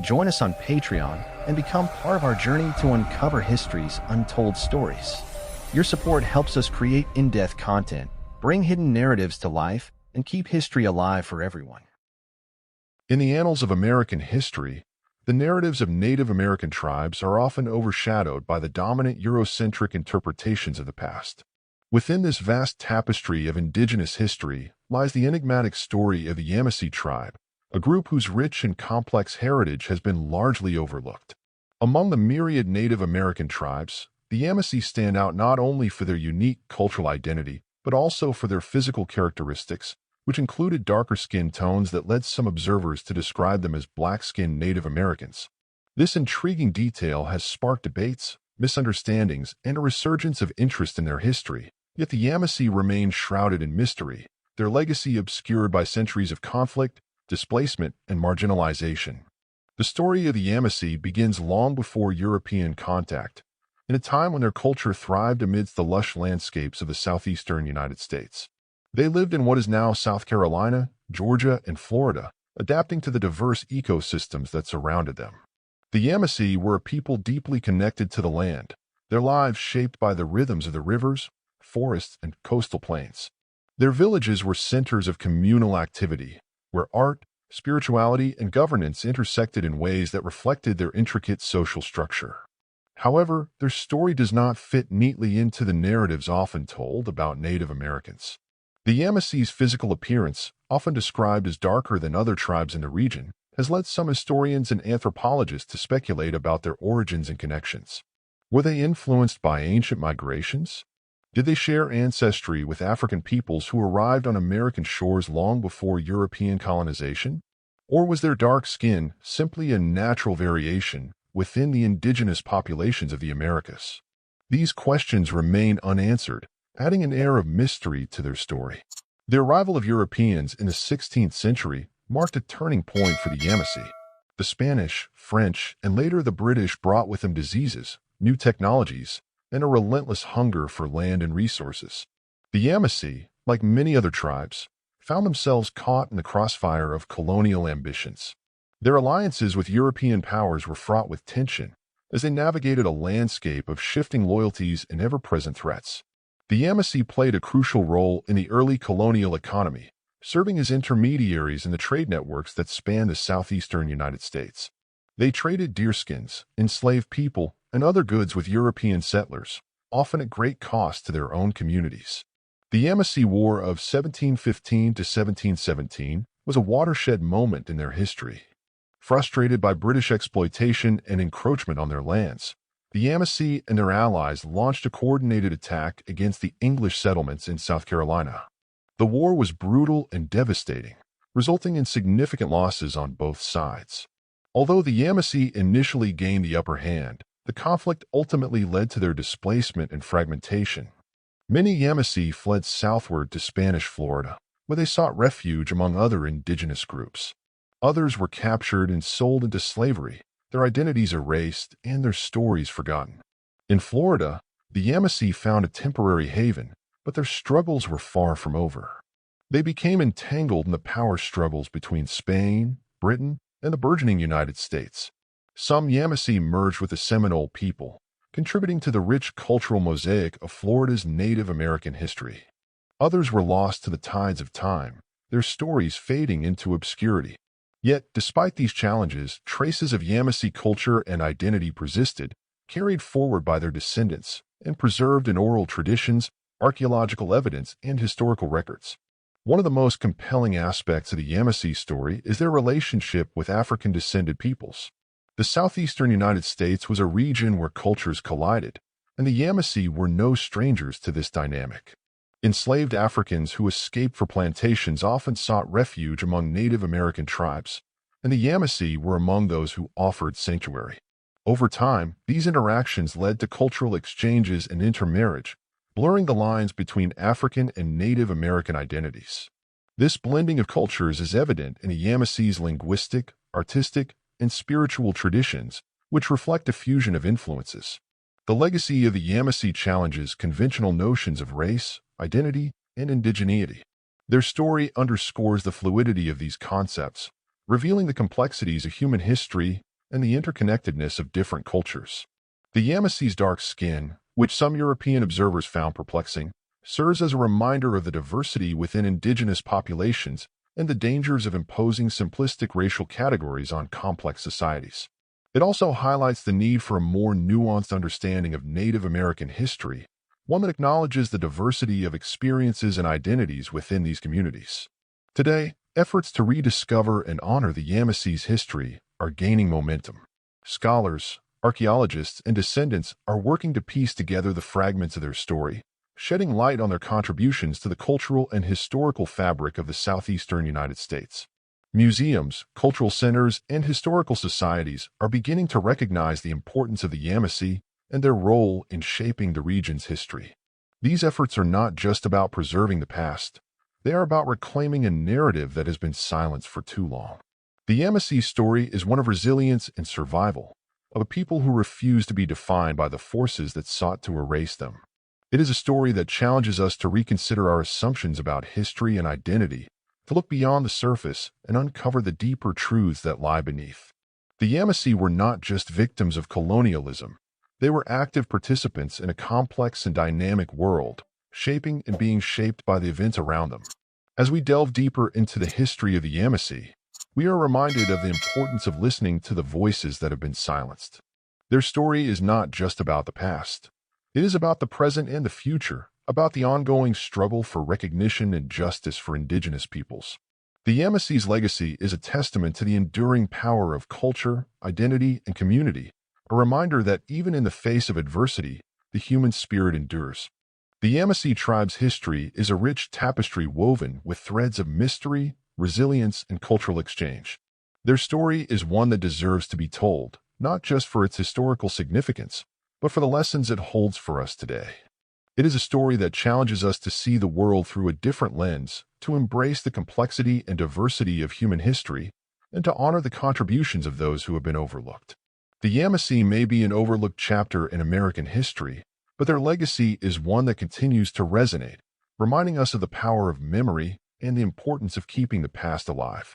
join us on Patreon, and become part of our journey to uncover history's untold stories. Your support helps us create in-depth content, bring hidden narratives to life, and keep history alive for everyone. In the annals of American history, the narratives of Native American tribes are often overshadowed by the dominant Eurocentric interpretations of the past. Within this vast tapestry of indigenous history lies the enigmatic story of the Yamasee tribe, a group whose rich and complex heritage has been largely overlooked. Among the myriad Native American tribes, the Yamasee stand out not only for their unique cultural identity, but also for their physical characteristics, which included darker skin tones that led some observers to describe them as black-skinned Native Americans. This intriguing detail has sparked debates, misunderstandings, and a resurgence of interest in their history, yet the Yamasee remain shrouded in mystery, their legacy obscured by centuries of conflict, displacement, and marginalization. The story of the Yamasee begins long before European contact, in a time when their culture thrived amidst the lush landscapes of the southeastern United States. They lived in what is now South Carolina, Georgia, and Florida, adapting to the diverse ecosystems that surrounded them. The Yamasee were a people deeply connected to the land, their lives shaped by the rhythms of the rivers, forests, and coastal plains. Their villages were centers of communal activity, where art, spirituality, and governance intersected in ways that reflected their intricate social structure. However, their story does not fit neatly into the narratives often told about Native Americans. The Yamasee's physical appearance, often described as darker than other tribes in the region, has led some historians and anthropologists to speculate about their origins and connections. Were they influenced by ancient migrations? Did they share ancestry with African peoples who arrived on American shores long before European colonization? Or was their dark skin simply a natural variation within the indigenous populations of the Americas? These questions remain unanswered, adding an air of mystery to their story. The arrival of Europeans in the 16th century marked a turning point for the Yamasee. The Spanish, French, and later the British brought with them diseases, new technologies, and a relentless hunger for land and resources. The Yamasee, like many other tribes, found themselves caught in the crossfire of colonial ambitions. Their alliances with European powers were fraught with tension as they navigated a landscape of shifting loyalties and ever-present threats. The Yamasee played a crucial role in the early colonial economy, serving as intermediaries in the trade networks that spanned the southeastern United States. They traded deerskins, enslaved people, and other goods with European settlers, often at great cost to their own communities. The Yamasee War of 1715 to 1717 was a watershed moment in their history. Frustrated by British exploitation and encroachment on their lands, the Yamasee and their allies launched a coordinated attack against the English settlements in South Carolina. The war was brutal and devastating, resulting in significant losses on both sides. Although the Yamasee initially gained the upper hand, the conflict ultimately led to their displacement and fragmentation. Many Yamasee fled southward to Spanish Florida, where they sought refuge among other indigenous groups. Others were captured and sold into slavery, their identities erased, and their stories forgotten. In Florida, the Yamasee found a temporary haven, but their struggles were far from over. They became entangled in the power struggles between Spain, Britain, and the burgeoning United States. Some Yamasee merged with the Seminole people, contributing to the rich cultural mosaic of Florida's Native American history. Others were lost to the tides of time, their stories fading into obscurity. Yet, despite these challenges, traces of Yamasee culture and identity persisted, carried forward by their descendants, and preserved in oral traditions, archaeological evidence, and historical records. One of the most compelling aspects of the Yamasee story is their relationship with African-descended peoples. The southeastern United States was a region where cultures collided, and the Yamasee were no strangers to this dynamic. Enslaved Africans who escaped for plantations often sought refuge among Native American tribes, and the Yamasee were among those who offered sanctuary. Over time, these interactions led to cultural exchanges and intermarriage, blurring the lines between African and Native American identities. This blending of cultures is evident in the Yamasee's linguistic, artistic, and spiritual traditions, which reflect a fusion of influences. The legacy of the Yamasee challenges conventional notions of race, identity, and indigeneity. Their story underscores the fluidity of these concepts, revealing the complexities of human history and the interconnectedness of different cultures. The Yamasee's dark skin, which some European observers found perplexing, serves as a reminder of the diversity within indigenous populations and the dangers of imposing simplistic racial categories on complex societies. It also highlights the need for a more nuanced understanding of Native American history, one that acknowledges the diversity of experiences and identities within these communities. Today, efforts to rediscover and honor the Yamasee's history are gaining momentum. Scholars, archaeologists, and descendants are working to piece together the fragments of their story, shedding light on their contributions to the cultural and historical fabric of the southeastern United States. Museums, cultural centers, and historical societies are beginning to recognize the importance of the Yamasee and their role in shaping the region's history. These efforts are not just about preserving the past, they are about reclaiming a narrative that has been silenced for too long. The Yamasee story is one of resilience and survival, of a people who refuse to be defined by the forces that sought to erase them. It is a story that challenges us to reconsider our assumptions about history and identity, to look beyond the surface and uncover the deeper truths that lie beneath. The Yamasee were not just victims of colonialism. They were active participants in a complex and dynamic world, shaping and being shaped by the events around them. As we delve deeper into the history of the Yamasee, we are reminded of the importance of listening to the voices that have been silenced. Their story is not just about the past. It is about the present and the future, about the ongoing struggle for recognition and justice for indigenous peoples. The Yamasee's legacy is a testament to the enduring power of culture, identity, and community, a reminder that even in the face of adversity, the human spirit endures. The Yamasee tribe's history is a rich tapestry woven with threads of mystery, resilience, and cultural exchange. Their story is one that deserves to be told, not just for its historical significance, but for the lessons it holds for us today. It is a story that challenges us to see the world through a different lens, to embrace the complexity and diversity of human history, and to honor the contributions of those who have been overlooked. The Yamasee may be an overlooked chapter in American history, but their legacy is one that continues to resonate, reminding us of the power of memory and the importance of keeping the past alive.